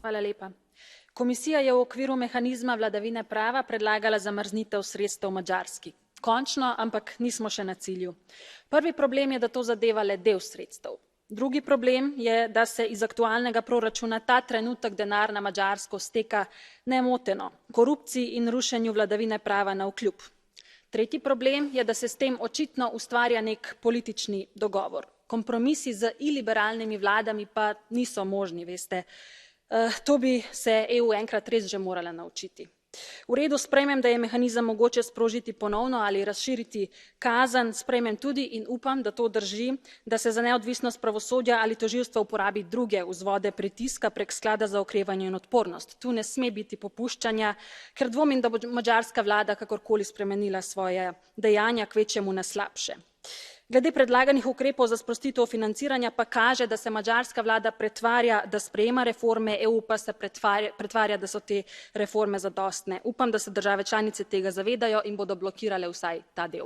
Hvala lepa. Komisija je v okviru mehanizma vladavine prava predlagala zamrznitev sredstev Madžarski. Končno, ampak nismo še na cilju. Prvi problem je, da to zadeva le del sredstev. Drugi problem je, da se iz aktualnega proračuna ta trenutek denar na Madžarsko steka nemoteno, korupciji in rušenju vladavine prava navkljub. Tretji problem je, da se s tem očitno ustvarja nek politični dogovor. Kompromisi z iliberalnimi vladami pa niso možni, veste. To bi se EU enkrat res že morala naučiti. V redu, sprejmem, da je mehanizem mogoče sprožiti ponovno ali razširiti kazen, sprejmem tudi in upam, da to drži, da se za neodvisnost pravosodja ali tožilstva uporabi druge vzvode pritiska prek sklada za okrevanje in odpornost. Tu ne sme biti popuščanja, ker dvomim, da bo madžarska vlada kakorkoli spremenila svoje dejanja, kvečjemu na slabše. Glede predlaganih ukrepov za sprostitev financiranja pa kaže, da se madžarska vlada pretvarja, da sprejema reforme, EU pa se pretvarja, da so te reforme zadostne. Upam, da se države članice tega zavedajo in bodo blokirale vsaj ta del.